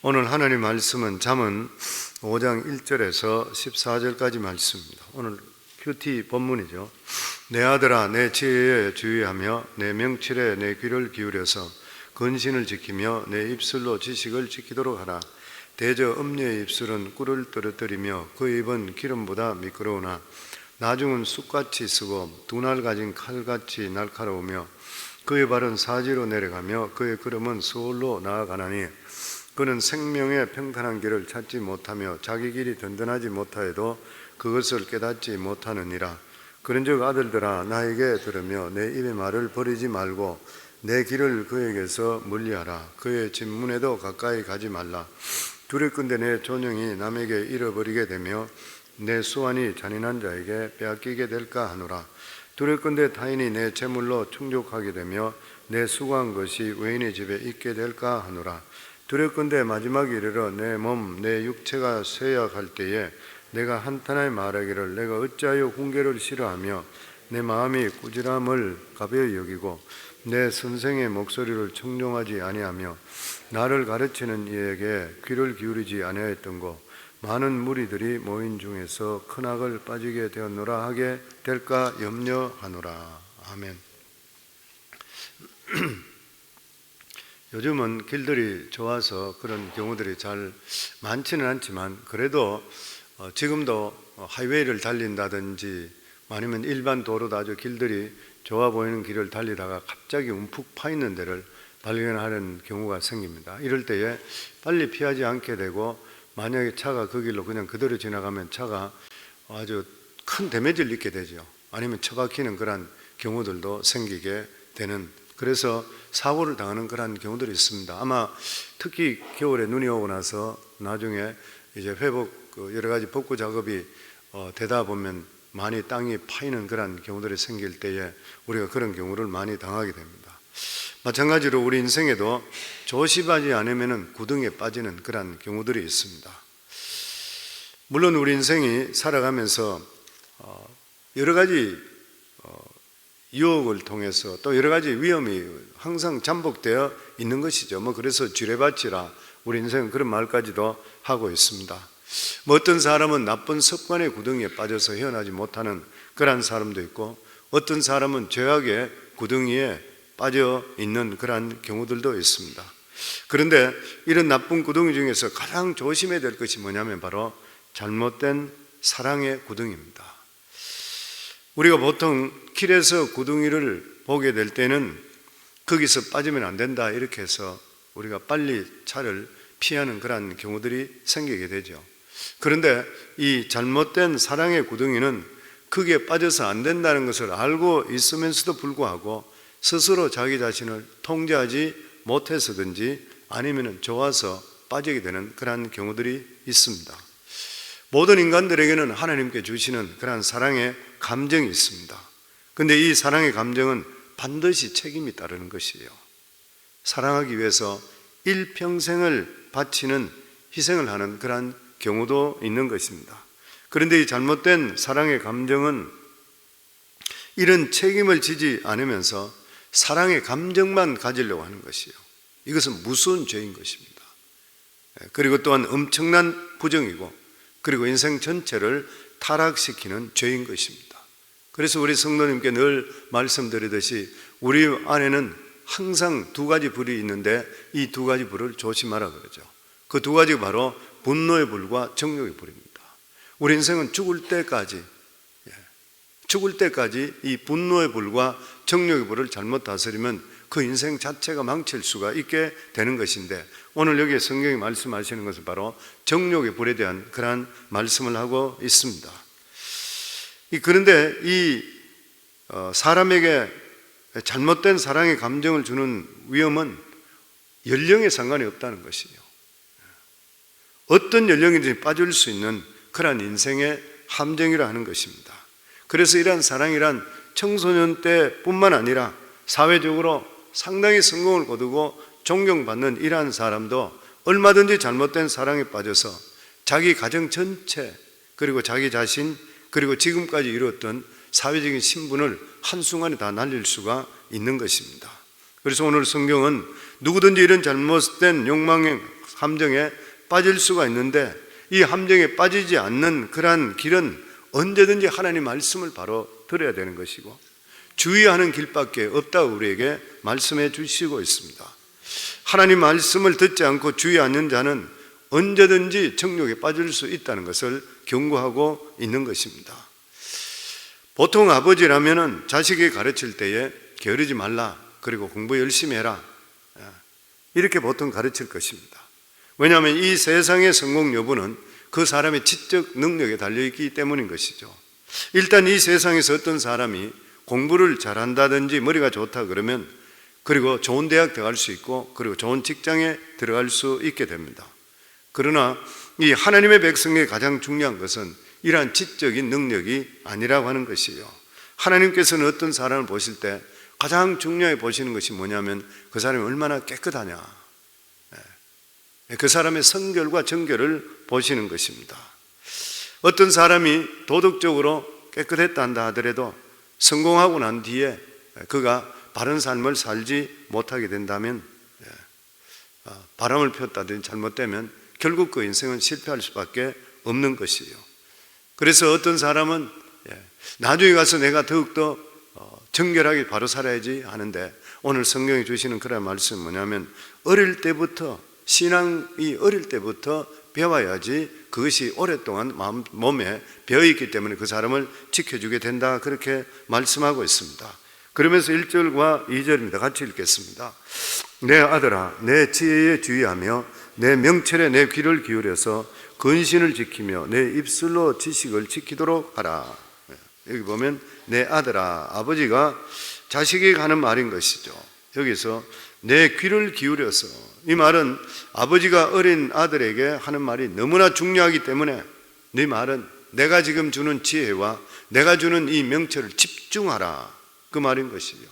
오늘 하나님 말씀은 잠언 5장 1절에서 14절까지 말씀입니다. 오늘 큐티 본문이죠. 내 아들아, 내 지혜에 주의하며 내 명철에 내 귀를 기울여서 근신을 지키며 내 입술로 지식을 지키도록 하라. 대저 음녀의 입술은 꿀을 떨어뜨리며 그 입은 기름보다 미끄러우나 나중은 쑥같이 쓰고 두 날 가진 칼같이 날카로우며 그의 발은 사지로 내려가며 그의 걸음은 서울로 나아가나니 그는 생명의 평탄한 길을 찾지 못하며 자기 길이 든든하지 못하여도 그것을 깨닫지 못하느니라. 그런즉 아들들아, 나에게 들으며 내 입의 말을 버리지 말고 내 길을 그에게서 멀리하라. 그의 진문에도 가까이 가지 말라. 두렵건대 내 존영이 남에게 잃어버리게 되며 내 수완이 잔인한 자에게 빼앗기게 될까 하노라. 두렵건대 타인이 내 재물로 충족하게 되며 내 수고한 것이 외인의 집에 있게 될까 하노라. 두렵건대 마지막에 이르러 내 몸, 내 육체가 쇠약할 때에 내가 한탄하여 말하기를 내가 어찌하여 훈계를 싫어하며 내 마음이 꾸지람을 가벼이 여기고 내 선생의 목소리를 청종하지 아니하며 나를 가르치는 이에게 귀를 기울이지 아니하였던고 많은 무리들이 모인 중에서 큰 악을 빠지게 되었노라 하게 될까 염려하노라. 아멘. 요즘은 길들이 좋아서 그런 경우들이 잘 많지는 않지만 그래도 지금도 하이웨이를 달린다든지 아니면 일반 도로도 아주 길들이 좋아 보이는 길을 달리다가 갑자기 움푹 파 있는 데를 발견하는 경우가 생깁니다. 이럴 때에 빨리 피하지 않게 되고 만약에 차가 그 길로 그냥 그대로 지나가면 차가 아주 큰 데미지를 입게 되죠. 아니면 처박히는 그런 경우들도 생기게 되는, 그래서 사고를 당하는 그런 경우들이 있습니다. 아마 특히 겨울에 눈이 오고 나서 나중에 이제 회복 여러 가지 복구 작업이 되다 보면 많이 땅이 파이는 그런 경우들이 생길 때에 우리가 그런 경우를 많이 당하게 됩니다. 마찬가지로 우리 인생에도 조심하지 않으면 구덩이에 빠지는 그런 경우들이 있습니다. 물론 우리 인생이 살아가면서 여러 가지 유혹을 통해서 또 여러 가지 위험이 항상 잠복되어 있는 것이죠. 그래서 지뢰밭이라 우리 인생은 그런 말까지도 하고 있습니다. 어떤 사람은 나쁜 습관의 구덩이에 빠져서 헤어나지 못하는 그런 사람도 있고 어떤 사람은 죄악의 구덩이에 빠져 있는 그런 경우들도 있습니다. 그런데 이런 나쁜 구덩이 중에서 가장 조심해야 될 것이 뭐냐면 바로 잘못된 사랑의 구덩이입니다. 우리가 보통 길에서 구덩이를 보게 될 때는 거기서 빠지면 안 된다 이렇게 해서 우리가 빨리 차를 피하는 그런 경우들이 생기게 되죠. 그런데 이 잘못된 사랑의 구덩이는 거기에 빠져서 안 된다는 것을 알고 있으면서도 불구하고 스스로 자기 자신을 통제하지 못해서든지 아니면 좋아서 빠지게 되는 그런 경우들이 있습니다. 모든 인간들에게는 하나님께 주시는 그런 사랑의 감정이 있습니다. 그런데 이 사랑의 감정은 반드시 책임이 따르는 것이에요. 사랑하기 위해서 일평생을 바치는 희생을 하는 그런 경우도 있는 것입니다. 그런데 이 잘못된 사랑의 감정은 이런 책임을 지지 않으면서 사랑의 감정만 가지려고 하는 것이에요. 이것은 무서운 죄인 것입니다. 그리고 또한 엄청난 부정이고 그리고 인생 전체를 타락시키는 죄인 것입니다. 그래서 우리 성도님께 늘 말씀드리듯이 우리 안에는 항상 두 가지 불이 있는데 이 두 가지 불을 조심하라 그러죠. 그 두 가지가 바로 분노의 불과 정욕의 불입니다. 우리 인생은 죽을 때까지 이 분노의 불과 정욕의 불을 잘못 다스리면 그 인생 자체가 망칠 수가 있게 되는 것인데 오늘 여기에 성경이 말씀하시는 것은 바로 정욕의 불에 대한 그러한 말씀을 하고 있습니다. 그런데 이 사람에게 잘못된 사랑의 감정을 주는 위험은 연령에 상관이 없다는 것이에요. 어떤 연령이든지 빠질 수 있는 그런 인생의 함정이라 하는 것입니다. 그래서 이러한 사랑이란 청소년 때뿐만 아니라 사회적으로 상당히 성공을 거두고 존경받는 이러한 사람도 얼마든지 잘못된 사랑에 빠져서 자기 가정 전체 그리고 자기 자신 그리고 지금까지 이루었던 사회적인 신분을 한순간에 다 날릴 수가 있는 것입니다. 그래서 오늘 성경은 누구든지 이런 잘못된 욕망에 함정에 빠질 수가 있는데, 이 함정에 빠지지 않는 그러한 길은 언제든지 하나님 말씀을 바로 들어야 되는 것이고, 주의하는 길밖에 없다고 우리에게 말씀해 주시고 있습니다. 하나님 말씀을 듣지 않고 주의 않는 자는 언제든지 정욕에 빠질 수 있다는 것을 경고하고 있는 것입니다. 보통 아버지라면은 자식이 가르칠 때에 게으르지 말라, 그리고 공부 열심히 해라, 이렇게 보통 가르칠 것입니다. 왜냐하면 이 세상의 성공 여부는 그 사람의 지적 능력에 달려있기 때문인 것이죠. 일단 이 세상에서 어떤 사람이 공부를 잘한다든지 머리가 좋다 그러면, 그리고 좋은 대학 들어갈 수 있고, 그리고 좋은 직장에 들어갈 수 있게 됩니다. 그러나 이 하나님의 백성의 가장 중요한 것은 이러한 지적인 능력이 아니라고 하는 것이에요. 하나님께서는 어떤 사람을 보실 때 가장 중요하게 보시는 것이 뭐냐면 그 사람이 얼마나 깨끗하냐, 그 사람의 성결과 정결을 보시는 것입니다. 어떤 사람이 도덕적으로 깨끗했다 한다 하더라도 성공하고 난 뒤에 그가 바른 삶을 살지 못하게 된다면, 바람을 피웠다든지 잘못되면 결국 그 인생은 실패할 수밖에 없는 것이에요. 그래서 어떤 사람은 나중에 가서 내가 더욱더 정결하게 바로 살아야지 하는데, 오늘 성경이 주시는 그런 말씀은 뭐냐면 어릴 때부터, 신앙이 어릴 때부터 배워야지 그것이 오랫동안 몸에 배어있기 때문에 그 사람을 지켜주게 된다, 그렇게 말씀하고 있습니다. 그러면서 1절과 2절입니다. 같이 읽겠습니다. 내 아들아, 내 지혜에 주의하며 내 명철에 내 귀를 기울여서 근신을 지키며 내 입술로 지식을 지키도록 하라. 여기 보면 내 아들아, 아버지가 자식에게 하는 말인 것이죠. 여기서 내 귀를 기울여서, 이 말은 아버지가 어린 아들에게 하는 말이 너무나 중요하기 때문에 네 말은 내가 지금 주는 지혜와 내가 주는 이 명철을 집중하라, 그 말인 것이죠.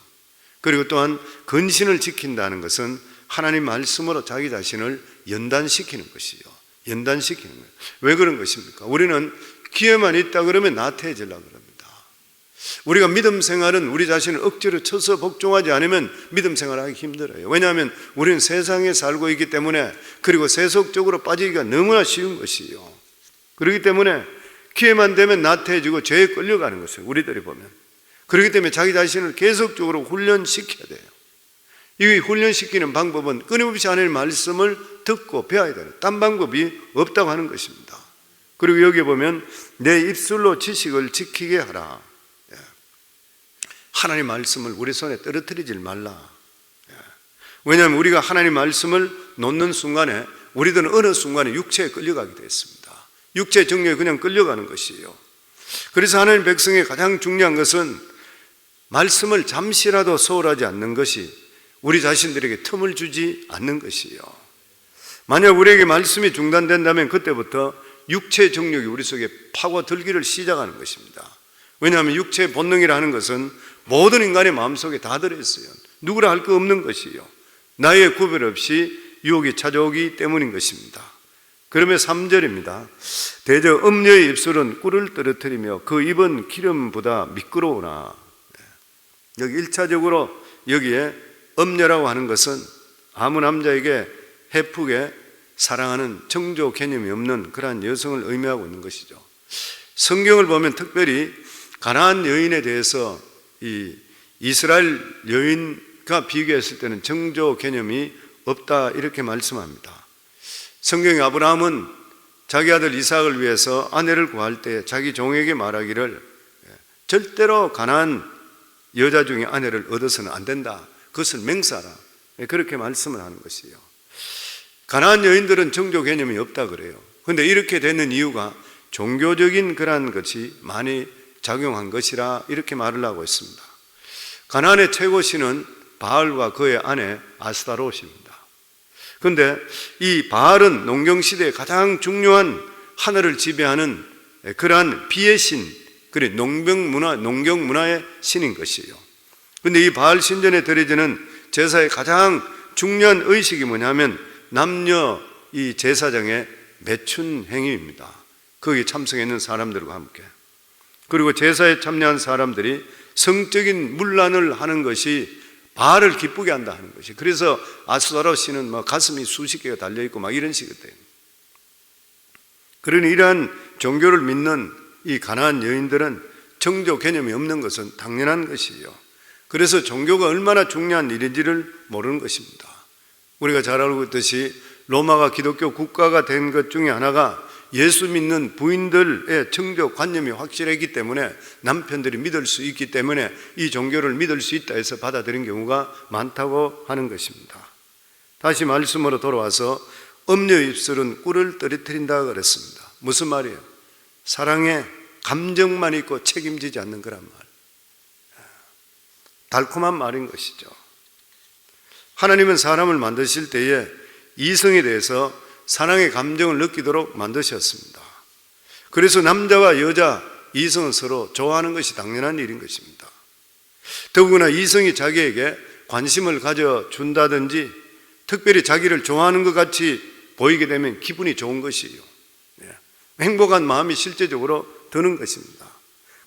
그리고 또한 근신을 지킨다는 것은 하나님 말씀으로 자기 자신을 연단시키는 것이요, 연단시키는 거예요. 왜 그런 것입니까? 우리는 기회만 있다 그러면 나태해지려고 합니다. 우리가 믿음 생활은 우리 자신을 억지로 쳐서 복종하지 않으면 믿음 생활하기 힘들어요. 왜냐하면 우리는 세상에 살고 있기 때문에, 그리고 세속적으로 빠지기가 너무나 쉬운 것이요. 그렇기 때문에 기회만 되면 나태해지고 죄에 끌려가는 것이에요, 우리들이 보면. 그렇기 때문에 자기 자신을 계속적으로 훈련시켜야 돼요. 이 훈련시키는 방법은 끊임없이 하나님의 말씀을 듣고 배워야 돼요. 딴 방법이 없다고 하는 것입니다. 그리고 여기 보면 내 입술로 지식을 지키게 하라. 하나님 말씀을 우리 손에 떨어뜨리지 말라. 왜냐하면 우리가 하나님 말씀을 놓는 순간에 우리들은 어느 순간에 육체에 끌려가게 됐습니다. 육체의 정욕에 그냥 끌려가는 것이에요. 그래서 하나님 백성의 가장 중요한 것은 말씀을 잠시라도 소홀하지 않는 것이, 우리 자신들에게 틈을 주지 않는 것이에요. 만약 우리에게 말씀이 중단된다면 그때부터 육체의 정욕이 우리 속에 파고들기를 시작하는 것입니다. 왜냐하면 육체의 본능이라 하는 것은 모든 인간의 마음속에 다 들어있어요. 누구라 할 거 없는 것이요, 나의 구별 없이 유혹이 찾아오기 때문인 것입니다. 그러면 3절입니다. 대저 음녀의 입술은 꿀을 떨어뜨리며 그 입은 기름보다 미끄러우나. 여기 1차적으로 여기에 음녀라고 하는 것은 아무 남자에게 해프게 사랑하는 정조 개념이 없는 그러한 여성을 의미하고 있는 것이죠. 성경을 보면 특별히 가나안 여인에 대해서 이 이스라엘 여인과 비교했을 때는 정조 개념이 없다, 이렇게 말씀합니다. 성경에 아브라함은 자기 아들 이삭을 위해서 아내를 구할 때 자기 종에게 말하기를 절대로 가나안 여자 중에 아내를 얻어서는 안 된다, 그것을 맹세하라, 그렇게 말씀을 하는 것이에요. 가나안 여인들은 정조 개념이 없다 그래요. 그런데 이렇게 되는 이유가 종교적인 그러한 것이 많이 작용한 것이라 이렇게 말을 하고 있습니다. 가나안의 최고신은 바알과 그의 아내 아스타롯입니다. 그런데 이 바알은 농경시대에 가장 중요한 하늘을 지배하는 그러한 비의 신, 그리고 농경문화의 신인 것이에요. 그런데 이 바알 신전에 드려지는 제사의 가장 중요한 의식이 뭐냐면 남녀 이 제사장의 매춘 행위입니다. 거기에 참석했는 사람들과 함께. 그리고 제사에 참여한 사람들이 성적인 문란을 하는 것이 바알을 기쁘게 한다 하는 것이. 그래서 아스타로스는 뭐 가슴이 수십 개가 달려있고 막 이런 식이거든요. 그러니 이러한 종교를 믿는 이 가나안 여인들은 정조 개념이 없는 것은 당연한 것이에요. 그래서 종교가 얼마나 중요한 일인지를 모르는 것입니다. 우리가 잘 알고 있듯이 로마가 기독교 국가가 된 것 중에 하나가 예수 믿는 부인들의 정조 관념이 확실했기 때문에 남편들이 믿을 수 있기 때문에 이 종교를 믿을 수 있다 해서 받아들인 경우가 많다고 하는 것입니다. 다시 말씀으로 돌아와서 음녀 입술은 꿀을 떨어뜨린다 그랬습니다. 무슨 말이에요? 사랑에 감정만 있고 책임지지 않는 그런 말. 달콤한 말인 것이죠. 하나님은 사람을 만드실 때에 이성에 대해서 사랑의 감정을 느끼도록 만드셨습니다. 그래서 남자와 여자, 이성은 서로 좋아하는 것이 당연한 일인 것입니다. 더구나 이성이 자기에게 관심을 가져준다든지 특별히 자기를 좋아하는 것 같이 보이게 되면 기분이 좋은 것이에요. 행복한 마음이 실제적으로 드는 것입니다.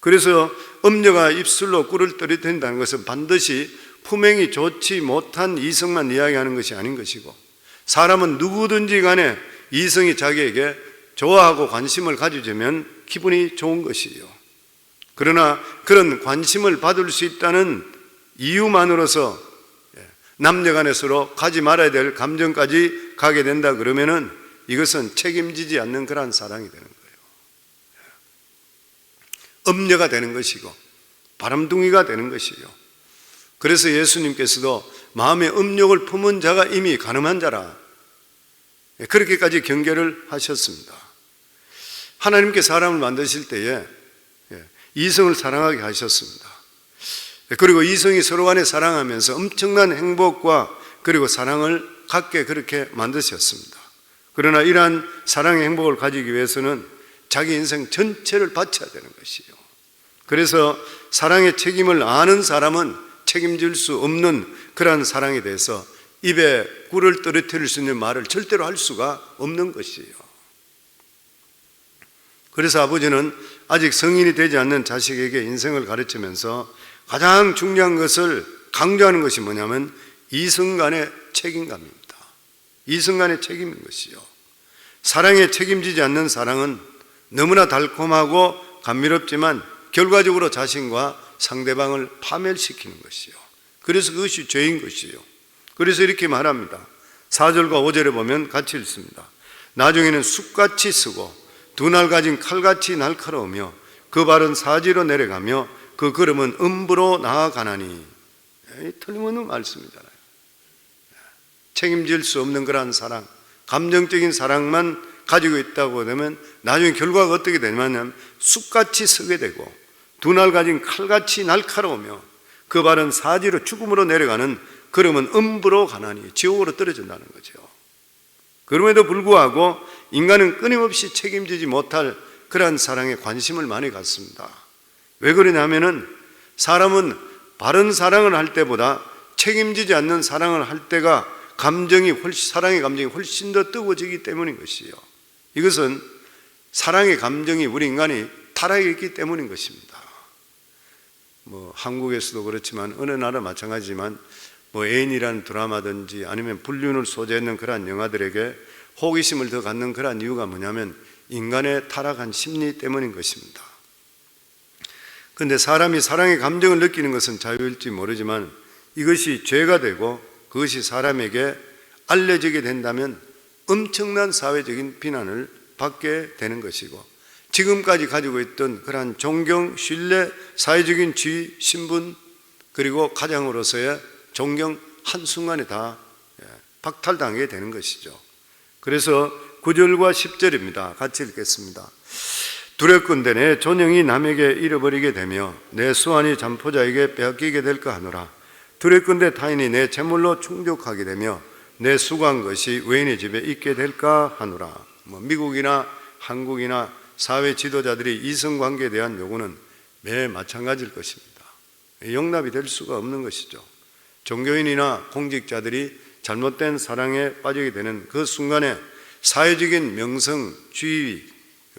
그래서 음녀가 입술로 꿀을 떨어뜨린다는 것은 반드시 품행이 좋지 못한 이성만 이야기하는 것이 아닌 것이고, 사람은 누구든지 간에 이성이 자기에게 좋아하고 관심을 가져주면 기분이 좋은 것이에요. 그러나 그런 관심을 받을 수 있다는 이유만으로서 남녀 간에 서로 가지 말아야 될 감정까지 가게 된다 그러면은 이것은 책임지지 않는 그러한 사랑이 되는 거예요. 음녀가 되는 것이고 바람둥이가 되는 것이에요. 그래서 예수님께서도 마음에 음욕을 품은 자가 이미 간음한 자라, 그렇게까지 경계를 하셨습니다. 하나님께 사람을 만드실 때에 이성을 사랑하게 하셨습니다. 그리고 이성이 서로 간에 사랑하면서 엄청난 행복과 그리고 사랑을 갖게 그렇게 만드셨습니다. 그러나 이러한 사랑의 행복을 가지기 위해서는 자기 인생 전체를 바쳐야 되는 것이에요. 그래서 사랑의 책임을 아는 사람은 책임질 수 없는 그러한 사랑에 대해서 입에 꿀을 떨어뜨릴 수 있는 말을 절대로 할 수가 없는 것이에요. 그래서 아버지는 아직 성인이 되지 않는 자식에게 인생을 가르치면서 가장 중요한 것을 강조하는 것이 뭐냐면 이성간의 책임감입니다. 이성간의 책임인 것이요. 사랑에 책임지지 않는 사랑은 너무나 달콤하고 감미롭지만 결과적으로 자신과 상대방을 파멸시키는 것이요. 그래서 그것이 죄인 것이요. 그래서 이렇게 말합니다. 4절과 5절에 보면 같이 읽습니다. 나중에는 숲같이 쓰고 두 날 가진 칼같이 날카로우며 그 발은 사지로 내려가며 그 걸음은 음부로 나아가나니. 틀림없는 말씀이잖아요. 책임질 수 없는 그러한 사랑, 감정적인 사랑만 가지고 있다고 되면 나중에 결과가 어떻게 되냐면 숲같이 서게 되고 두 날 가진 칼같이 날카로우며 그 발은 사지로 죽음으로 내려가는 그러면 음부로 가나니, 지옥으로 떨어진다는 거죠. 그럼에도 불구하고 인간은 끊임없이 책임지지 못할 그러한 사랑에 관심을 많이 갖습니다. 왜 그러냐면은 사람은 바른 사랑을 할 때보다 책임지지 않는 사랑을 할 때가 사랑의 감정이 훨씬 더 뜨거워지기 때문인 것이에요. 이것은 사랑의 감정이 우리 인간이 타락해 있기 때문인 것입니다. 한국에서도 그렇지만 어느 나라 마찬가지지만 애인이라는 드라마든지 아니면 불륜을 소재했는 그러한 영화들에게 호기심을 더 갖는 그러한 이유가 뭐냐면 인간의 타락한 심리 때문인 것입니다. 그런데 사람이 사랑의 감정을 느끼는 것은 자유일지 모르지만 이것이 죄가 되고 그것이 사람에게 알려지게 된다면 엄청난 사회적인 비난을 받게 되는 것이고, 지금까지 가지고 있던 그러한 존경, 신뢰, 사회적인 지위, 신분, 그리고 가장으로서의 존경 한순간에 다 박탈당하게 되는 것이죠. 그래서 9절과 10절입니다. 같이 읽겠습니다. 두렵건대 내 존영이 남에게 잃어버리게 되며 내 수완이 잠포자에게 빼앗기게 될까 하노라. 두렵건대 타인이 내 재물로 충족하게 되며 내 수고한 것이 외인의 집에 있게 될까 하노라. 미국이나 한국이나 사회 지도자들이 이성관계에 대한 요구는 매일 마찬가지일 것입니다. 용납이 될 수가 없는 것이죠. 종교인이나 공직자들이 잘못된 사랑에 빠지게 되는 그 순간에 사회적인 명성, 지위,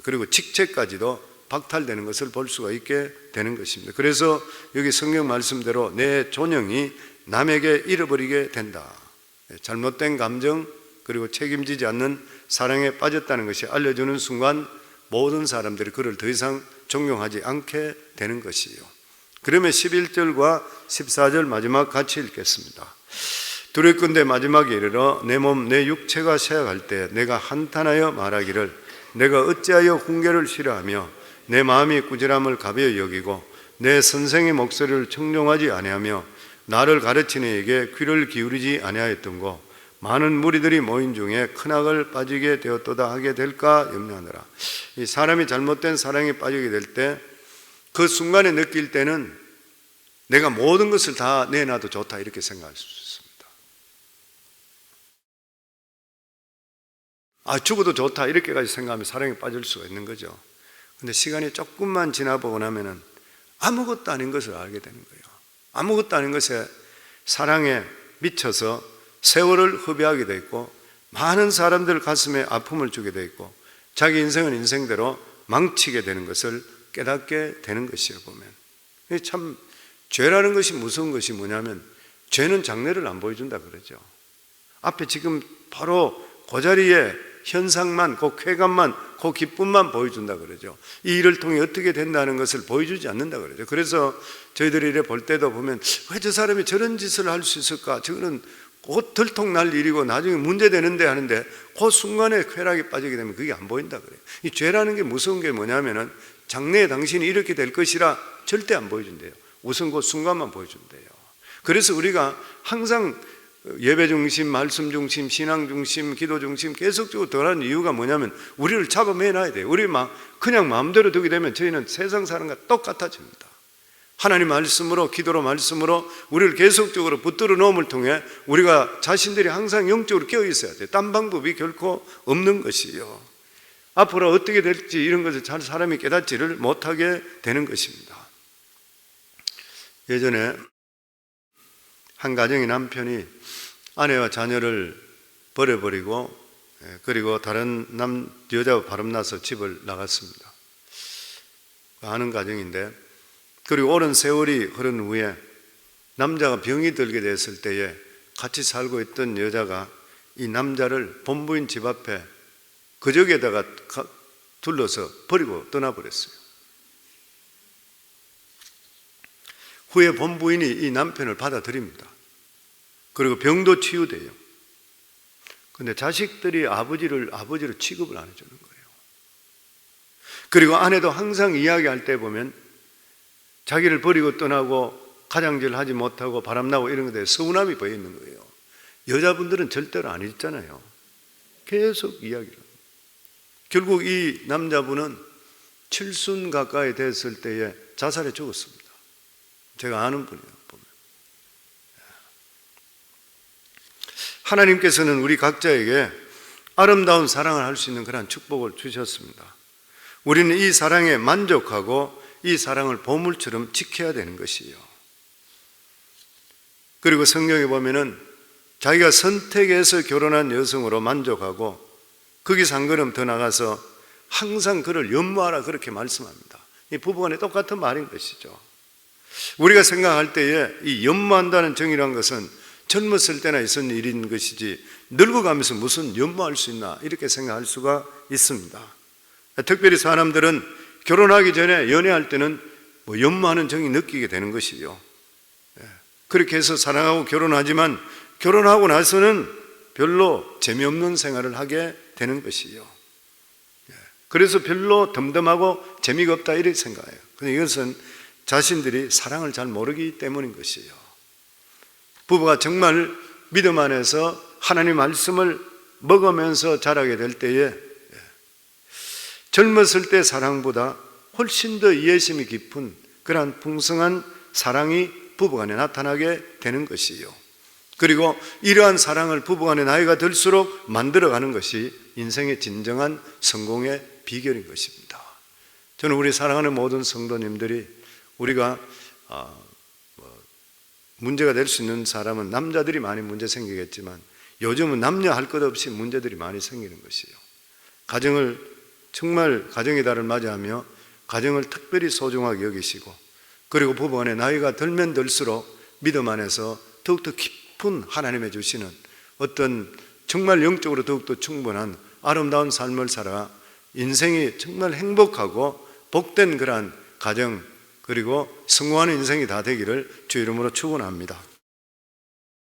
그리고 직책까지도 박탈되는 것을 볼 수가 있게 되는 것입니다. 그래서 여기 성경 말씀대로 내 존영이 남에게 잃어버리게 된다. 잘못된 감정 그리고 책임지지 않는 사랑에 빠졌다는 것이 알려주는 순간 모든 사람들이 그를 더 이상 존경하지 않게 되는 것이요. 그러면 11절과 14절 마지막 같이 읽겠습니다. 두렵건대 마지막에 이르러 내 몸 내 육체가 쇠약할 때 내가 한탄하여 말하기를 내가 어찌하여 훈계를 싫어하며 내 마음이 꾸지람을 가벼이 여기고 내 선생의 목소리를 청종하지 아니하며 나를 가르치는 이에게 귀를 기울이지 아니하였던고 많은 무리들이 모인 중에 크나글 빠지게 되었도다 하게 될까 염려하느라. 이 사람이 잘못된 사랑에 빠지게 될 때 그 순간에 느낄 때는 내가 모든 것을 다 내놔도 좋다 이렇게 생각할 수 있습니다. 죽어도 좋다 이렇게까지 생각하면 사랑에 빠질 수가 있는 거죠. 근데 시간이 조금만 지나보고 나면은 아무것도 아닌 것을 알게 되는 거예요. 아무것도 아닌 것에 사랑에 미쳐서 세월을 허비하게 돼 있고 많은 사람들 가슴에 아픔을 주게 돼 있고 자기 인생은 인생대로 망치게 되는 것을 깨닫게 되는 것이에요. 보면 참 죄라는 것이 무서운 것이 뭐냐면 죄는 장래를 안 보여준다 그러죠. 앞에 지금 바로 그 자리에 현상만, 그 쾌감만, 그 기쁨만 보여준다 그러죠. 이 일을 통해 어떻게 된다는 것을 보여주지 않는다 그러죠. 그래서 저희들이 이래 볼 때도 보면 왜 저 사람이 저런 짓을 할 수 있을까? 저거는 곧 들통날 일이고 나중에 문제되는데 하는데 그 순간에 쾌락에 빠지게 되면 그게 안 보인다 그래요. 이 죄라는 게 무서운 게 뭐냐면은 장래에 당신이 이렇게 될 것이라 절대 안 보여준대요. 우선 그 순간만 보여준대요. 그래서 우리가 항상 예배 중심, 말씀 중심, 신앙 중심, 기도 중심 계속적으로 더하는 이유가 뭐냐면 우리를 잡아매놔야 돼요. 우리 그냥 마음대로 두게 되면 저희는 세상 사람과 똑같아집니다. 하나님 말씀으로, 기도로 말씀으로 우리를 계속적으로 붙들어 놓음을 통해 우리가 자신들이 항상 영적으로 깨어 있어야 돼요. 딴 방법이 결코 없는 것이요. 앞으로 어떻게 될지 이런 것을 잘 사람이 깨닫지를 못하게 되는 것입니다. 예전에 한 가정의 남편이 아내와 자녀를 버려버리고 그리고 다른 여자와 바람나서 집을 나갔습니다. 아는 가정인데 그리고 오랜 세월이 흐른 후에 남자가 병이 들게 됐을 때에 같이 살고 있던 여자가 이 남자를 본부인 집 앞에 그저기에다가 둘러서 버리고 떠나버렸어요. 후에 본부인이 이 남편을 받아들입니다. 그리고 병도 치유돼요. 그런데 자식들이 아버지를 취급을 안 해주는 거예요. 그리고 아내도 항상 이야기할 때 보면 자기를 버리고 떠나고 가장질 하지 못하고 바람나고 이런 것에 서운함이 보여 있는 거예요. 여자분들은 절대로 안 잊잖아요. 계속 이야기를 합니다. 결국 이 남자분은 칠순 가까이 됐을 때에 자살해 죽었습니다. 제가 아는 분이에요. 보면. 하나님께서는 우리 각자에게 아름다운 사랑을 할 수 있는 그런 축복을 주셨습니다. 우리는 이 사랑에 만족하고 이 사랑을 보물처럼 지켜야 되는 것이에요. 그리고 성경에 보면은 자기가 선택해서 결혼한 여성으로 만족하고 거기서 한 걸음 더 나가서 항상 그를 연모하라 그렇게 말씀합니다. 이 부부간에 똑같은 말인 것이죠. 우리가 생각할 때에 이 연모한다는 정의란 것은 젊었을 때나 있었던 일인 것이지 늙어가면서 무슨 연모할 수 있나 이렇게 생각할 수가 있습니다. 특별히 사람들은 결혼하기 전에 연애할 때는 연모하는 정이 느끼게 되는 것이요. 그렇게 해서 사랑하고 결혼하지만 결혼하고 나서는 별로 재미없는 생활을 하게 되는 것이요. 그래서 별로 덤덤하고 재미가 없다 이렇게 생각해요. 근데 이것은 자신들이 사랑을 잘 모르기 때문인 것이에요. 부부가 정말 믿음 안에서 하나님 말씀을 먹으면서 자라게 될 때에 젊었을 때 사랑보다 훨씬 더 이해심이 깊은 그러한 풍성한 사랑이 부부간에 나타나게 되는 것이에요. 그리고 이러한 사랑을 부부간에 나이가 들수록 만들어가는 것이 인생의 진정한 성공의 비결인 것입니다. 저는 우리 사랑하는 모든 성도님들이 우리가 문제가 될 수 있는 사람은 남자들이 많이 문제 생기겠지만 요즘은 남녀 할 것 없이 문제들이 많이 생기는 것이에요. 가정의 달을 맞이하며 가정을 특별히 소중하게 여기시고, 그리고 부부간에 나이가 들면 들수록 믿음 안에서 더욱더 깊은 하나님의 주시는 어떤 정말 영적으로 더욱더 충분한 아름다운 삶을 살아 인생이 정말 행복하고 복된 그러한 가정, 그리고 성공하는 인생이 다 되기를 주 이름으로 축원합니다.